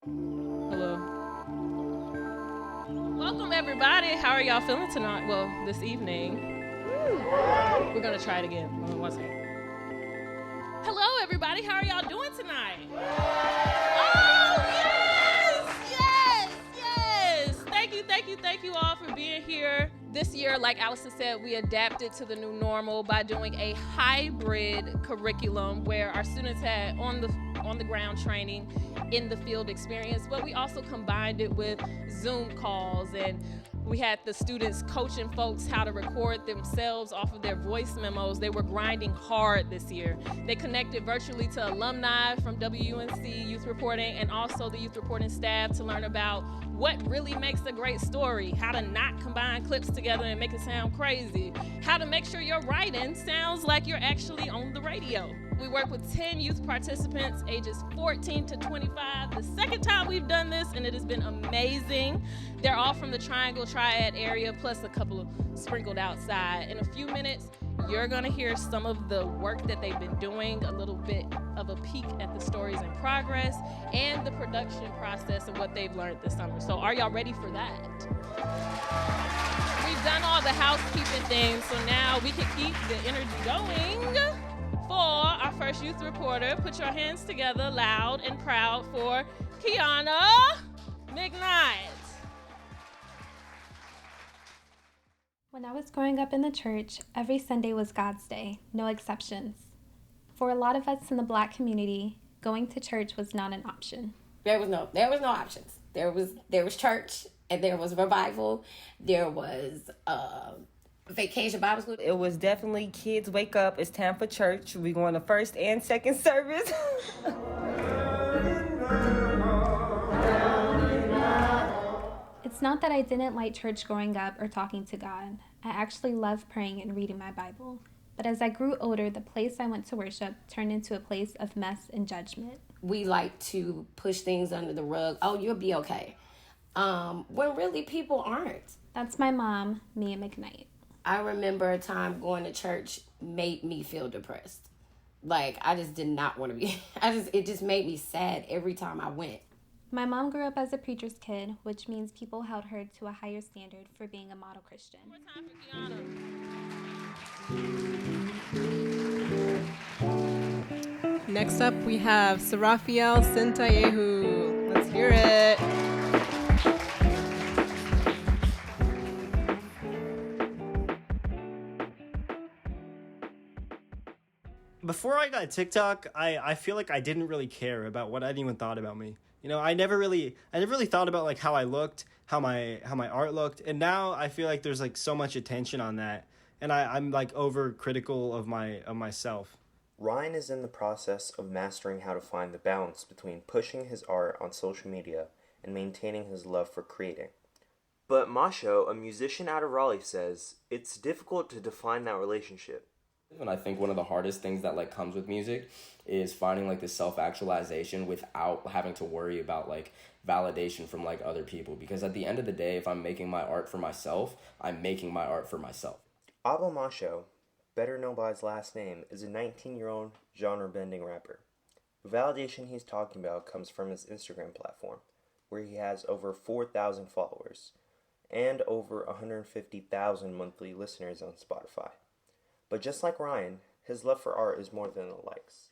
Hello. Welcome, everybody. How are y'all feeling tonight? Well, this evening. We're going to try it again. One second. Hello, everybody. How are y'all doing tonight? Oh, yes. Thank you all for being here. This year, like Allison said, we adapted to the new normal by doing a hybrid curriculum where our students had on the ground training, in the field experience, but we also combined it with Zoom calls, and we had the students coaching folks how to record themselves off of their voice memos. They were grinding hard this year. They connected virtually to alumni from WUNC Youth Reporting and also the Youth Reporting staff to learn about what really makes a great story, how to not combine clips together and make it sound crazy, how to make sure your writing sounds like you're actually on the radio. We work with 10 youth participants ages 14 to 25. The second time we've done this, and it has been amazing. They're all from the Triangle Triad area, plus a couple of sprinkled outside. In a few minutes, you're gonna hear some of the work that they've been doing, a little bit of a peek at the stories in progress, and the production process and what they've learned this summer. So are y'all ready for that? We've done all the housekeeping things, so now we can keep the energy going. For our first youth reporter, put your hands together loud and proud for Kiana Midnight. When I was growing up in the church, every Sunday was God's Day, no exceptions. For a lot of us in the Black community, going to church was not an option. There was no options. There was church, and there was revival. There was vacation Bible school. It was definitely kids wake up, it's time for church. We going to first and second service. It's not that I didn't like church growing up or talking to God. I actually loved praying and reading my Bible. But as I grew older, the place I went to worship turned into a place of mess and judgment. We like to push things under the rug. Oh, you'll be okay. When really people aren't. That's my mom, Mia McKnight. I remember a time going to church made me feel depressed. Like, I just did not want to be. It just made me sad every time I went. My mom grew up as a preacher's kid, which means people held her to a higher standard for being a model Christian. One more time for Kiana. Next up, we have Serafiel Sintayehu. Let's hear it. Before I got TikTok, I feel like I didn't really care about what anyone thought about me. You know, I never really thought about like how I looked, how my art looked, and now I feel like there's like so much attention on that, and I'm like overcritical of myself. Ryan is in the process of mastering how to find the balance between pushing his art on social media and maintaining his love for creating. But Masho, a musician out of Raleigh, says it's difficult to define that relationship. And I think one of the hardest things that like comes with music is finding like the self-actualization without having to worry about like validation from like other people, because at the end of the day, if I'm making my art for myself, I'm making my art for myself. Ava Masho, better known by his last name, is a 19-year-old genre-bending rapper. The validation he's talking about comes from his Instagram platform, where he has over 4,000 followers and over 150,000 monthly listeners on Spotify. But just like Ryan, his love for art is more than the likes.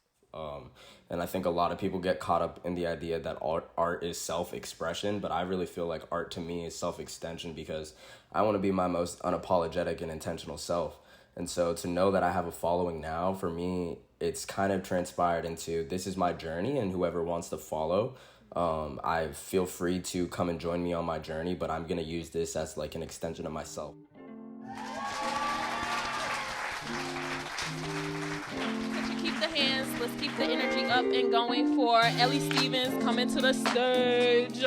And I think a lot of people get caught up in the idea that art is self-expression, but I really feel like art to me is self-extension, because I want to be my most unapologetic and intentional self. And so to know that I have a following now, for me, it's kind of transpired into this is my journey, and whoever wants to follow, I feel free to come and join me on my journey, but I'm going to use this as like an extension of myself. Let's keep the energy up and going for Ellie Stevens coming to the stage.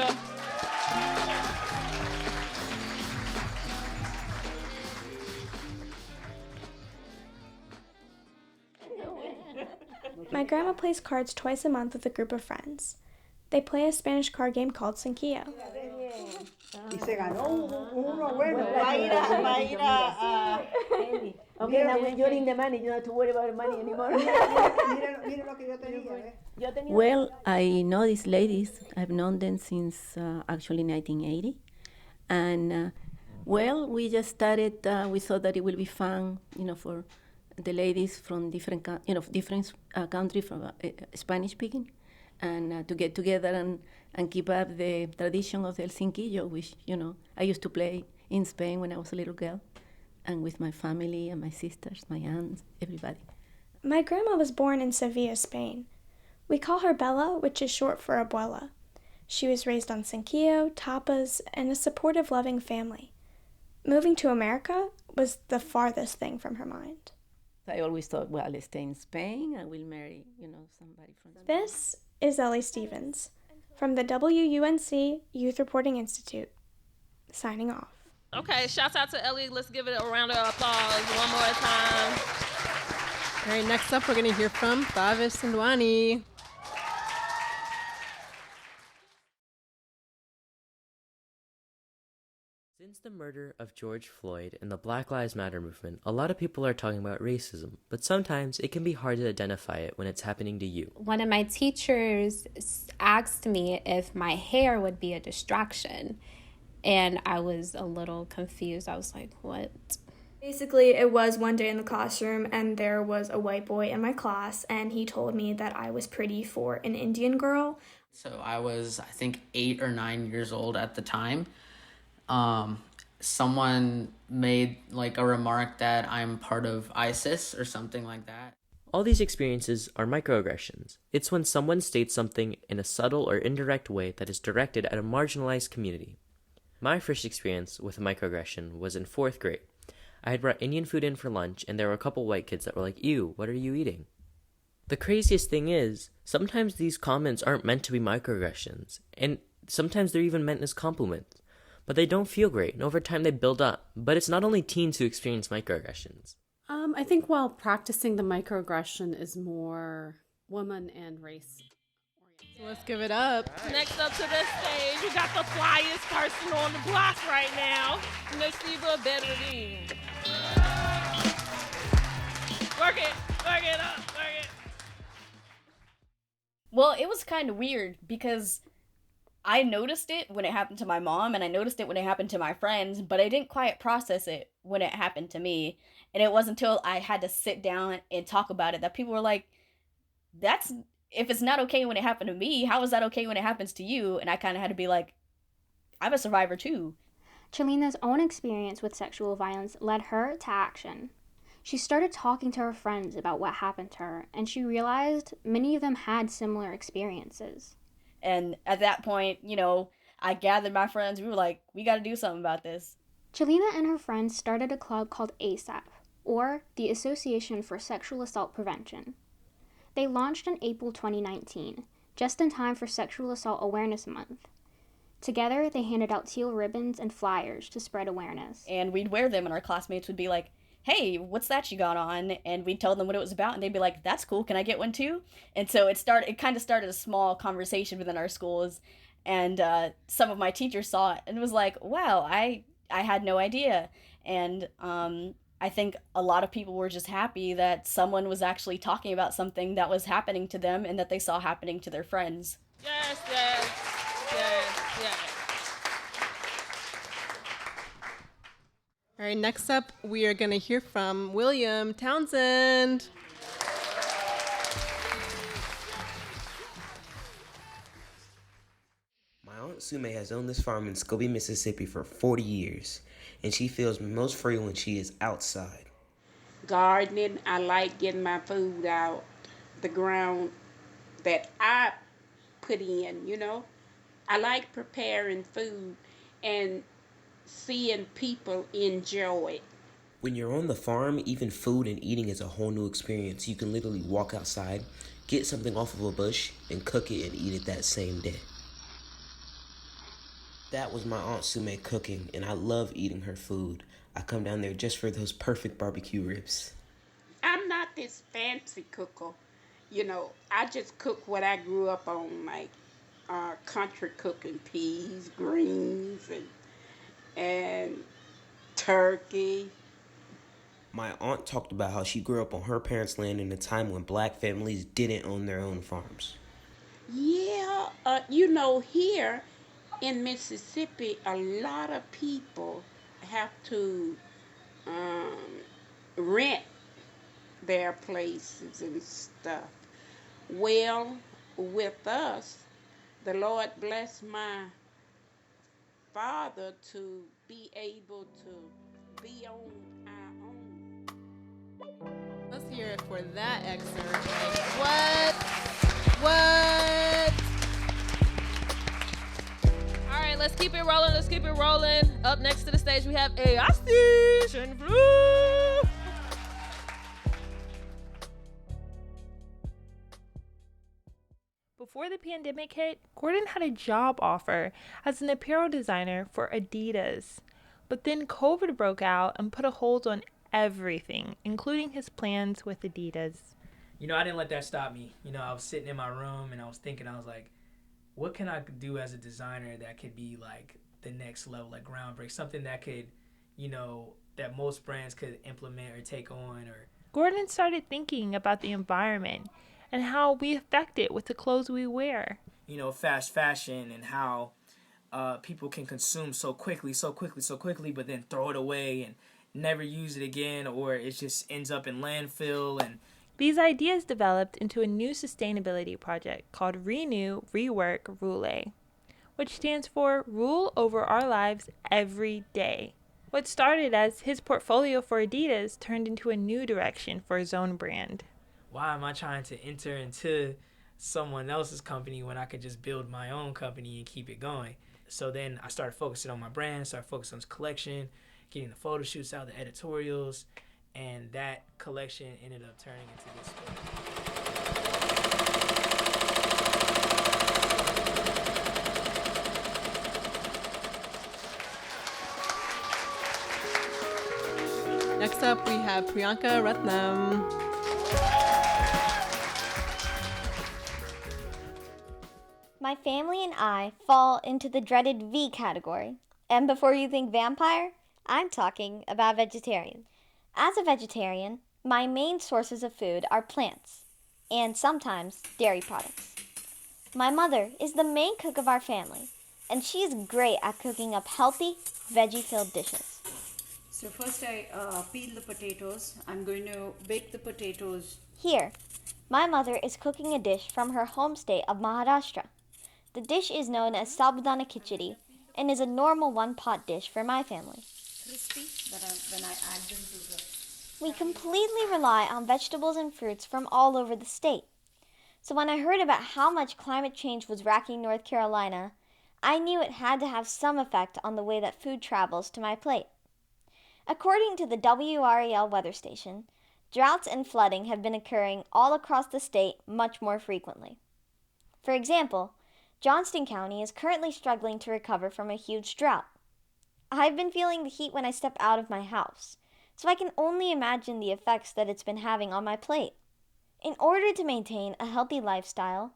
My grandma plays cards twice a month with a group of friends. They play a Spanish card game called Cinquillo. Y se ganó uno bueno. Va a ir a Okay, now when you're in the money, you don't have to worry about the money anymore. Well, I know these ladies. I've known them since actually 1980. And well, we just started, we thought that it would be fun, for the ladies from different, different countries from Spanish speaking, and to get together and keep up the tradition of the Helsinquillo, which, I used to play in Spain when I was a little girl, and with my family and my sisters, my aunts, everybody. My grandma was born in Sevilla, Spain. We call her Bella, which is short for abuela. She was raised on Sanquillo, tapas, and a supportive, loving family. Moving to America was the farthest thing from her mind. I always thought, well, I'll stay in Spain, I will marry, somebody from Spain. This is Ellie Stevens from the WUNC Youth Reporting Institute, signing off. Okay, shouts out to Ellie. Let's give it a round of applause one more time. All right, next up, we're going to hear from Fabien Senwani. Since the murder of George Floyd and the Black Lives Matter movement, a lot of people are talking about racism, but sometimes it can be hard to identify it when it's happening to you. One of my teachers asked me if my hair would be a distraction, and I was a little confused. I was like, what? Basically, it was one day in the classroom, and there was a white boy in my class, and he told me that I was pretty for an Indian girl. So I was, I think, 8 or 9 years old at the time. Someone made like a remark that I'm part of ISIS or something like that. All these experiences are microaggressions. It's when someone states something in a subtle or indirect way that is directed at a marginalized community. My first experience with a microaggression was in 4th grade. I had brought Indian food in for lunch, and there were a couple white kids that were like, "Ew, what are you eating?" The craziest thing is, sometimes these comments aren't meant to be microaggressions, and sometimes they're even meant as compliments. But they don't feel great, and over time they build up. But it's not only teens who experience microaggressions. I think while practicing the microaggression is more woman and race. So let's give it up. Next up to the stage, we got the flyest person on the block right now, Miss Ava Masho. Work it up, work it. Well, it was kind of weird because I noticed it when it happened to my mom, and I noticed it when it happened to my friends, but I didn't quite process it when it happened to me. And it wasn't until I had to sit down and talk about it that people were like, if it's not okay when it happened to me, how is that okay when it happens to you? And I kind of had to be like, I'm a survivor too. Chilina's own experience with sexual violence led her to action. She started talking to her friends about what happened to her, and she realized many of them had similar experiences. And at that point, I gathered my friends. We were like, we got to do something about this. Chilina and her friends started a club called ASAP, or the Association for Sexual Assault Prevention. They launched in April 2019, just in time for Sexual Assault Awareness Month. Together, they handed out teal ribbons and flyers to spread awareness. And we'd wear them, and our classmates would be like, hey, what's that you got on? And we'd tell them what it was about, and they'd be like, that's cool, can I get one too? And so it kind of started a small conversation within our schools, and some of my teachers saw it, and it was like, wow, I had no idea. And I think a lot of people were just happy that someone was actually talking about something that was happening to them and that they saw happening to their friends. Yes. All right, next up, we are going to hear from William Townsend. My Aunt Sume has owned this farm in Scobie, Mississippi for 40 years, and she feels most free when she is outside. Gardening, I like getting my food out the ground that I put in, I like preparing food and seeing people enjoy it. When you're on the farm, even food and eating is a whole new experience. You can literally walk outside, get something off of a bush, and cook it and eat it that same day. That was my Aunt Sume cooking, and I love eating her food. I come down there just for those perfect barbecue ribs. I'm not this fancy cooker. I just cook what I grew up on, like country cooking, peas, greens, and turkey. My aunt talked about how she grew up on her parents' land in a time when black families didn't own their own farms. Yeah, here in Mississippi, a lot of people have to um, rent their places and stuff. Well, with us, the Lord bless my father to be able to be on our own. Let's hear it for that excerpt. Like, what? All right, let's keep it rolling. Up next to the stage, we have Ayasi. Before the pandemic hit, Gordon had a job offer as an apparel designer for Adidas. But then COVID broke out and put a hold on everything, including his plans with Adidas. I didn't let that stop me. I was sitting in my room and I was thinking, I was like, what can I do as a designer that could be like the next level, like groundbreaking, something that could, that most brands could implement or take on or. Gordon started thinking about the environment and how we affect it with the clothes we wear. Fast fashion and how people can consume so quickly, but then throw it away and never use it again, or it just ends up in landfill. And these ideas developed into a new sustainability project called Renew, Rework, Rule, which stands for Rule Over Our Lives Every Day. What started as his portfolio for Adidas turned into a new direction for his own brand. Why am I trying to enter into someone else's company when I could just build my own company and keep it going? So then I started focusing on my brand, started focusing on this collection, getting the photo shoots out, the editorials, and that collection ended up turning into this story. Next up, we have Priyanka Ratnam. My family and I fall into the dreaded V category. And before you think vampire, I'm talking about vegetarian. As a vegetarian, my main sources of food are plants, and sometimes dairy products. My mother is the main cook of our family, and she's great at cooking up healthy, veggie-filled dishes. So first I peel the potatoes. I'm going to bake the potatoes. Here, my mother is cooking a dish from her home state of Maharashtra. The dish is known as sabudana khichdi and is a normal one-pot dish for my family. Crispy when I add them to the... We completely rely on vegetables and fruits from all over the state. So when I heard about how much climate change was racking North Carolina, I knew it had to have some effect on the way that food travels to my plate. According to the WREL weather station, droughts and flooding have been occurring all across the state much more frequently. For example, Johnston County is currently struggling to recover from a huge drought. I've been feeling the heat when I step out of my house, so I can only imagine the effects that it's been having on my plate. In order to maintain a healthy lifestyle,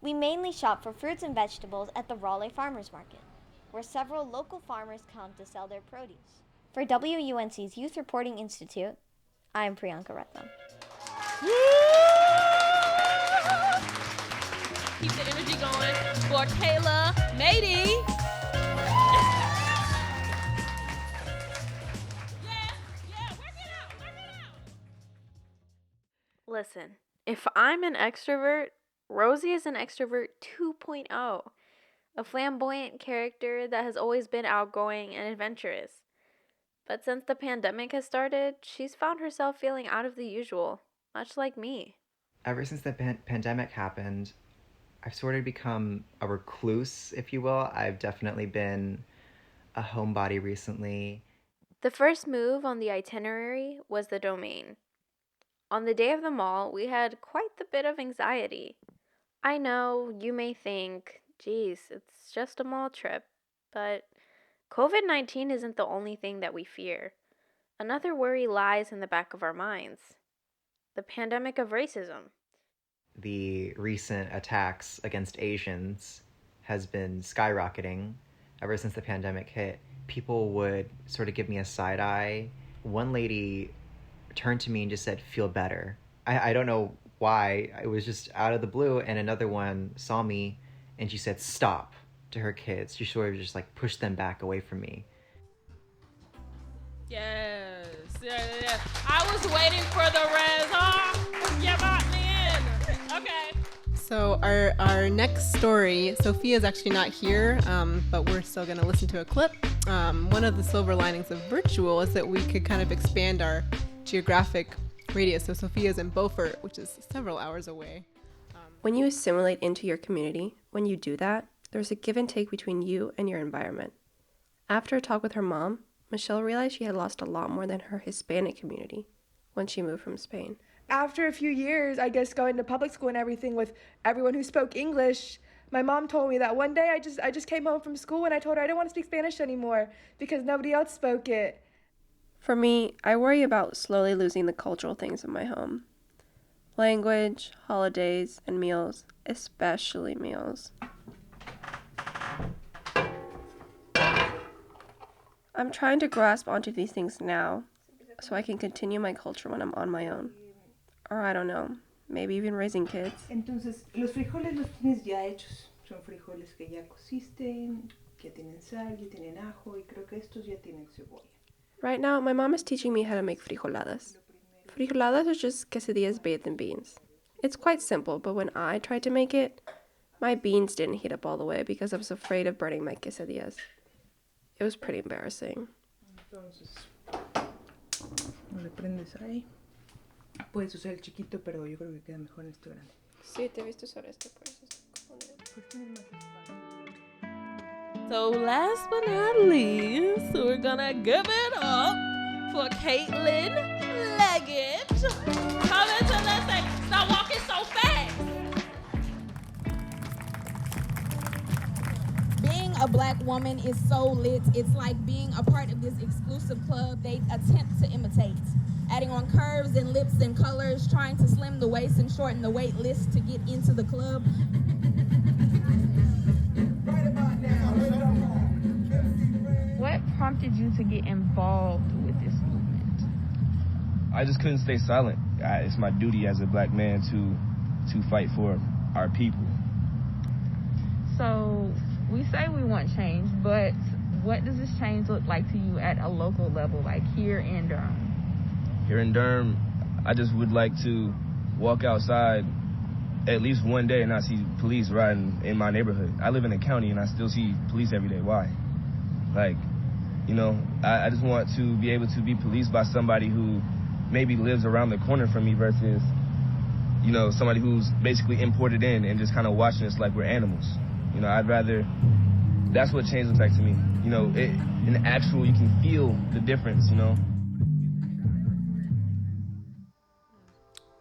we mainly shop for fruits and vegetables at the Raleigh Farmers Market, where several local farmers come to sell their produce. For WUNC's Youth Reporting Institute, I'm Priyanka Ratnam. Keep the energy going for Kayla Mady. Listen, if I'm an extrovert, Rosie is an extrovert 2.0, a flamboyant character that has always been outgoing and adventurous. But since the pandemic has started, she's found herself feeling out of the usual, much like me. Ever since the pandemic happened, I've sort of become a recluse, if you will. I've definitely been a homebody recently. The first move on the itinerary was the domain. On the day of the mall, we had quite the bit of anxiety. I know you may think, geez, it's just a mall trip, but COVID-19 isn't the only thing that we fear. Another worry lies in the back of our minds. The pandemic of racism. The recent attacks against Asians has been skyrocketing ever since the pandemic hit. People would sort of give me a side eye. One lady turned to me and just said, "Feel better." I don't know why. It was just out of the blue, and another one saw me and she said, "Stop," to her kids. She sort of just like pushed them back away from me. Yes. Yeah. I was waiting for the res. Oh, you got me in. Okay. So our next story, Sophia's actually not here, but we're still going to listen to a clip. One of the silver linings of virtual is that we could kind of expand our geographic radius. So Sophia's in Beaufort, which is several hours away. When you assimilate into your community, when you do that, there's a give and take between you and your environment. After a talk with her mom, Michelle realized she had lost a lot more than her Hispanic community when she moved from Spain. After a few years, I guess, going to public school and everything with everyone who spoke English, my mom told me that one day I just came home from school and I told her I didn't want to speak Spanish anymore because nobody else spoke it. For me, I worry about slowly losing the cultural things in my home. Language, holidays, and meals, especially meals. I'm trying to grasp onto these things now so I can continue my culture when I'm on my own. Or I don't know, maybe even raising kids. Entonces, los frijoles los tienes ya hechos. Son frijoles que ya cociste, que tienen sal, ya tienen ajo, y creo que estos ya tienen cebolla. Right now, my mom is teaching me how to make frijoladas. Frijoladas are just quesadillas bathed in beans. It's quite simple, but when I tried to make it, my beans didn't heat up all the way because I was afraid of burning my quesadillas. It was pretty embarrassing. Entonces, le prendes ahí. Puedes usar el chiquito, pero yo creo que queda mejor en este grande. Sí, te he visto usar este, por eso. So last but not least, we're gonna give it up for Caitlyn Leggett. Come into let's say, stop walking so fast. Being a black woman is so lit. It's like being a part of this exclusive club they attempt to imitate. Adding on curves and lips and colors, trying to slim the waist and shorten the wait list to get into the club. What prompted you to get involved with this movement? I just couldn't stay silent. It's my duty as a black man to fight for our people. So we say we want change, but what does this change look like to you at a local level, like here in Durham? Here in Durham, I just would like to walk outside at least one day and not see police riding in my neighborhood. I live in a county and I still see police every day. Why? Like, you know, I just want to be able to be policed by somebody who maybe lives around the corner from me versus, you know, somebody who's basically imported in and just kind of watching us like we're animals. You know, I'd rather, that's what change looks like to me. You know, in actual, you can feel the difference, you know.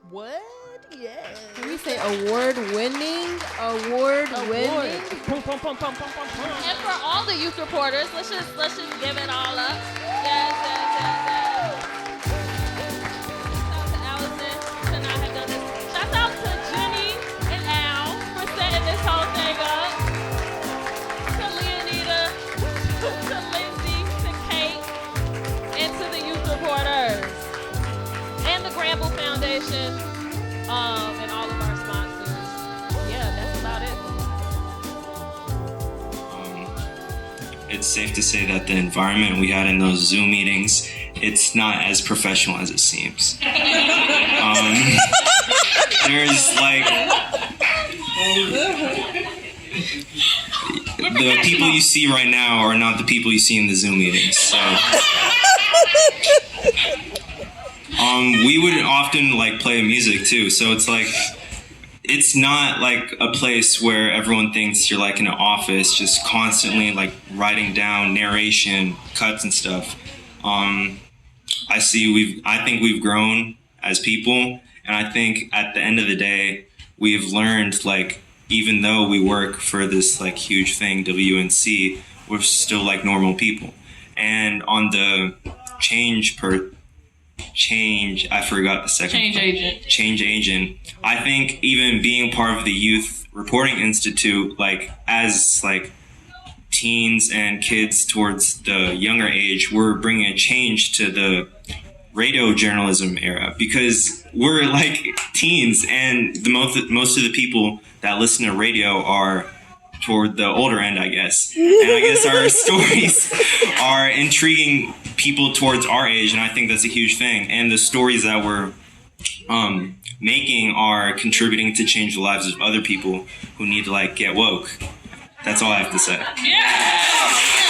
What? Yes. Can we say award-winning? Award-winning. And for all the youth reporters, let's just give it all up. Yes. Shout out to Allison for not have done this. Shout out to Jenny and Al for setting this whole thing up. To Leonida, to Lindsay, to Kate, and to the youth reporters. And the Granville Foundation, and all of our sponsors. Yeah, that's about it. It's safe to say that the environment we had in those Zoom meetings, it's not as professional as it seems. There's like the people you see right now are not the people you see in the Zoom meetings. So we would often like play music too, so it's like it's not like a place where everyone thinks you're like in an office just constantly like writing down narration cuts and stuff. I think we've grown as people, and I think at the end of the day we've learned, like, even though we work for this like huge thing, WUNC, we're still like normal people. And on the change, I forgot the second part. Change agent. I think even being part of the Youth Reporting Institute, like as like teens and kids towards the younger age, we're bringing a change to the radio journalism era, because we're like teens, and the most of the people that listen to radio are toward the older end, I guess. And I guess our stories are intriguing people towards our age, and I think that's a huge thing. And the stories that we're making are contributing to change the lives of other people who need to like get woke. That's all I have to say. Yeah!